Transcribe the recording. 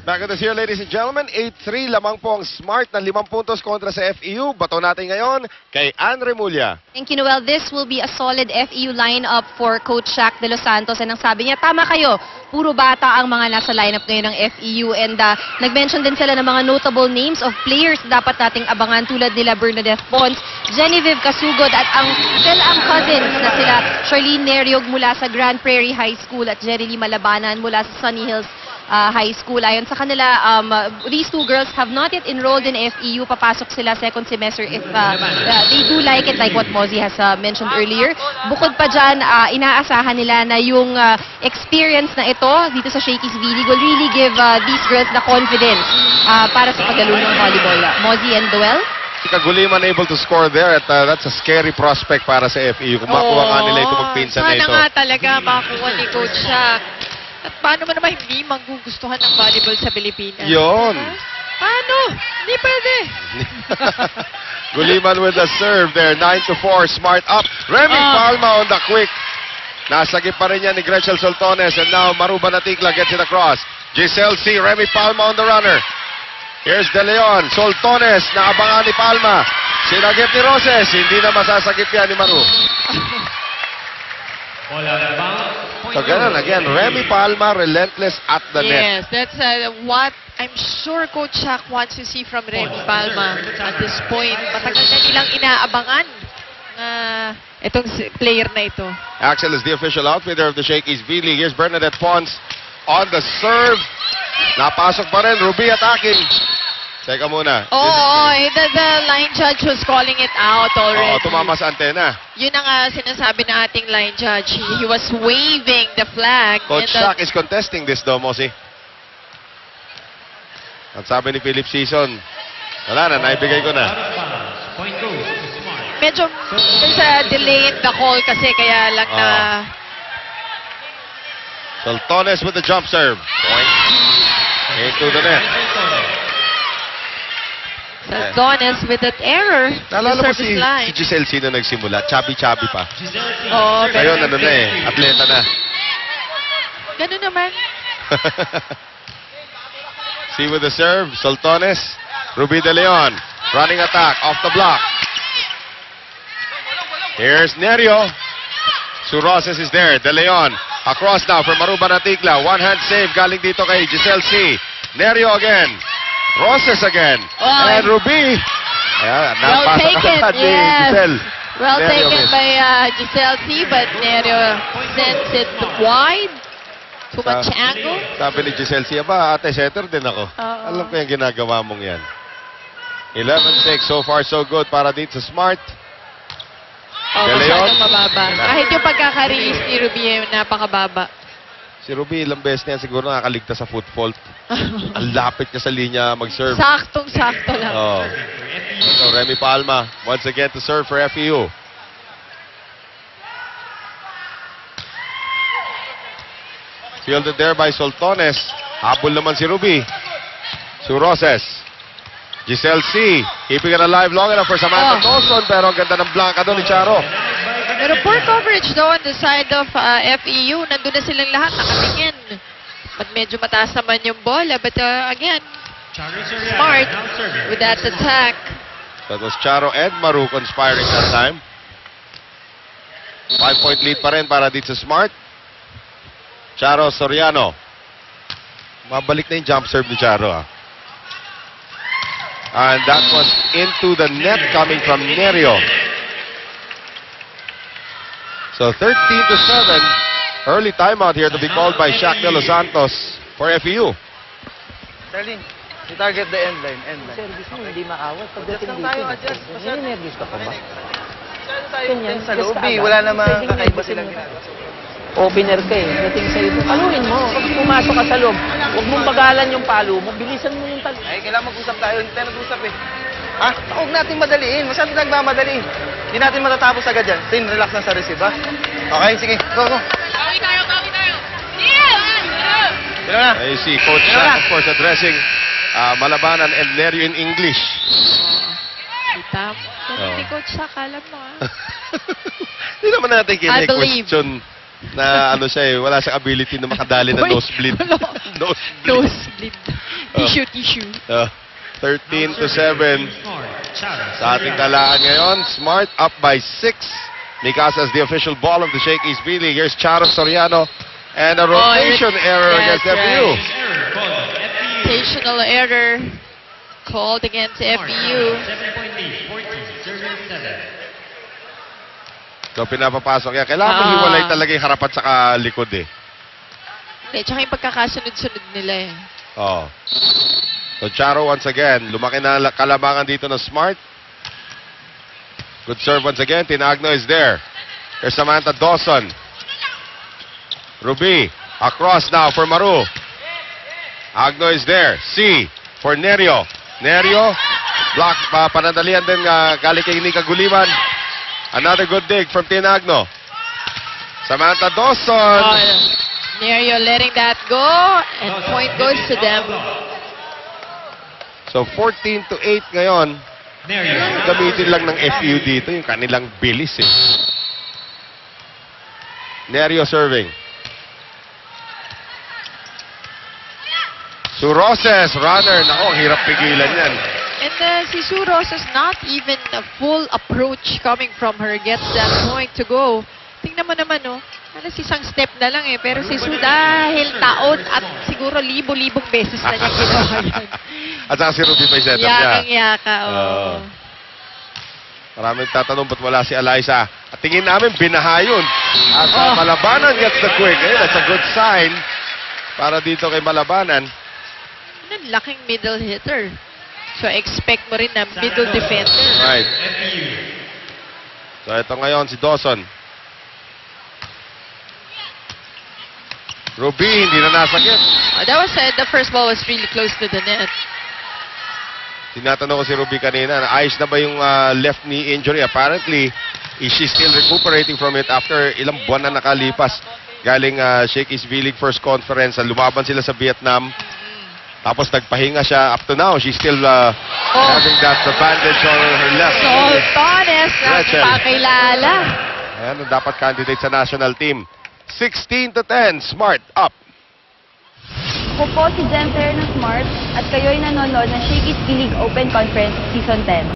Back at us here, ladies and gentlemen. 8-3 lamang po ang Smart na 5 puntos kontra sa FEU. Bato natin ngayon kay Ann Remulla. Thank you, Noel. This will be a solid FEU lineup for Coach Shaq De Los Santos. And ang sabi niya, tama kayo, puro bata ang mga nasa lineup ngayon ng FEU. And nag-mention din sila ng mga notable names of players na dapat nating abangan tulad nila Bernadette Pons, Genevieve Casugod at ang cousins na sila Charlene Neriog mula sa Grand Prairie High School at Jerry Malabanan mula sa Sunny Hills High School. Ayon sa kanila, these two girls have not yet enrolled in FEU. Papasok sila second semester if they do like it, like what Mozzie has mentioned earlier. Bukod pa dyan, inaasahan nila na yung experience na ito dito sa Shakey's V-League will really give these girls the confidence para sa paglaro ng volleyball. Mozzie and Doel? Kaguliman able to score there at that's a scary prospect para sa FEU. Kung makuha nga nila ito magpinsan na ito. Sana nga talaga makuha ni Coach Shaq. At paano mo naman hindi magugustuhan ng volleyball sa Pilipinas? Yun. Paano? Hindi pwede. Guliman with the serve there. 9-4. Smart up. Remy Palma on the quick. Nasagip pa rin yan ni Gretchen Soltones. And now Maruba Natikla gets it across. Giselle C. Remy Palma on the runner. Here's De Leon. Soltones. Naabangan ni Palma. Sinagip ni Roses. Hindi na masasagip yan ni Maru. So ganun, again, Remy Palma relentless at the net. Yes, that's what I'm sure Coach Shaq wants to see from Remy Palma at this point. Matagal na nilang inaabangan itong player na ito. Axel is the official outfitter of the Shakey's V-League. Here's Bernadette Pons on the serve. Napasok pa rin, Ruby attacking. Teka muna. The line judge was calling it out already. Tumama sa antena. Yun ang sinasabi ng ating line judge. He was waving the flag. Coach Shaq is contesting this though, Mossie. At sabi ni Philip Season, wala na, naibigay ko na. Medyo there's a delay in the call kasi kaya lang na... Soltones with the jump serve. Point. Into the net. Soltones with that error. Naalala mo service si line. Giselle C na nagsimula. Chubby-chubby pa. Oh, Ngayon, ano na eh, atleta na. Ganun naman. See with the serve, Soltones. Ruby De Leon, running attack, off the block. Here's Nerio. Suroses is there. De Leon, across now for Maruba Natikla. One-hand save galing dito kay Giselle C. Nerio again. Roses again. And Ruby. Ayan, Well taken, yes. Giselle. Well Nerio taken missed. by Giselle C, but Nerio sends it wide. Too much angle. Sabi ni Giselle C, aba, ate, setter din ako. Alam ko yung ginagawa mong yan. 11-6, so far so good para dito sa Smart. De Leon. Masyadong mababa. Kahit yung pagkaka-release ni Ruby, napakababa. Si Ruby, ilang beses niya siguro nakakaligtas sa foot fault. Ang lapit niya sa linya mag-serve. Saktong-sakto lang. So, Remy Palma, once again to serve for FEU. Fielded there by Soltones. Habol naman si Ruby. Suroses. Giselle C. Keeping it alive long enough for Samantha Dawson. Pero ang ganda ng blanca doon ni Charo. Pero poor coverage though on the side of FEU. Nandun na silang lahat, nakatingin. But medyo mataas naman yung bola. But again, Smart with that attack. That was Charo and Maru conspiring that time. 5-point lead pa rin para dito sa Smart. Charo Soriano. Mabalik na yung jump serve ni Charo. And that was into the net coming from Nerio. So 13-7. Early timeout here to be called by Shaq De Los Santos for FEU. Darlene, you target the end line. Service mo, hindi maawat. Pagdating Adjust lang dito, tayo, adjust. nervous ka pa ba? Ganyan, sa loob eh. Wala namang kakaiba silang ginagawa. Opener ka eh. Dating sa'yo, paluin mo. Pag pumasok ka sa loob, huwag mong bagalan yung palo mo. Bilisan mo yung talo. Ay, kailangan mag-usap tayo. Hindi tayo nag-usap eh. Ha? Huwag natin madaliin. Masyado nagmamadali. Hindi natin matatapos agad yan. Tin, relax lang sa receive, ha? Okay, sige. Go, go. Bawi tayo! Sino na? I see Coach Shaq, of course, addressing Malabanan and Nerio in English. Kita. Hindi Coach Shaq, alam mo Hindi naman natin I believe. kine-question Na ano siya eh, wala siyang ability na makadali ng Uy, nosebleed. wala. Nosebleed. Nosebleed. Tissue. 13-7 sa ating talaan ngayon. Smart up by 6. Mikasa is the official ball of the Shakey's B-League. Here's Charo Soriano and a rotation error against That's FEU. Rotational error called against FEU. So pinapapasok yan. Kailangan Ah. hiwalay talaga yung harapan sa likod eh. Tsaka yung pagkakasunod-sunod nila eh. Oh. So Charo once again, lumaki na kalamangan dito ng Smart. Good serve once again. Tinagno is there. There's Samantha Dawson. Ruby, across now for Maru. Agno is there. C for Nerio. Nerio, block, panandalian din galing kay Nika Guliman. Another good dig from Tinagno. Samantha Dawson. Nerio letting that go, and point goes to them. So 14-8 ngayon. Gamitin lang ng FU dito yung kanilang bilis eh. Nerio serving. Suroses, runner. Nako, ang hirap pigilan yan. And si Suros is not even a full approach coming from her. Gets that point to go. Tingnan mo naman, oh. Alas isang step na lang eh. Pero si Su dahil taon at siguro libo-libong beses na niya ginawa yan. At saka si Ruby may setup niya. Yakang-yaka, oh. Maraming tatanong ba't wala si Eliza. At tingin namin, binaha yun. At Malabanan gets the quick. Eh, that's a good sign para dito kay Malabanan. Ang laking middle hitter. So expect mo rin na middle defender. Right. So ito ngayon si Dawson. Ruby, hindi na nasakit. That was the first ball was really close to the net. Tinatanong ko si Ruby kanina, ayos na ba yung left knee injury? Apparently, is she still recuperating from it after ilang buwan na nakalipas? Galing Shakey's V-League first conference, lumaban sila sa Vietnam. Tapos nagpahinga siya. Up to now, she's still having that bandage on her left. Sultanes na Rachel. pakilala. Ayan, dapat candidate sa national team. 16-10, Smart up. Ako po si Jem Fair ng Smart at kayo'y nanonood ng Shakey's V-League Open Conference Season 10.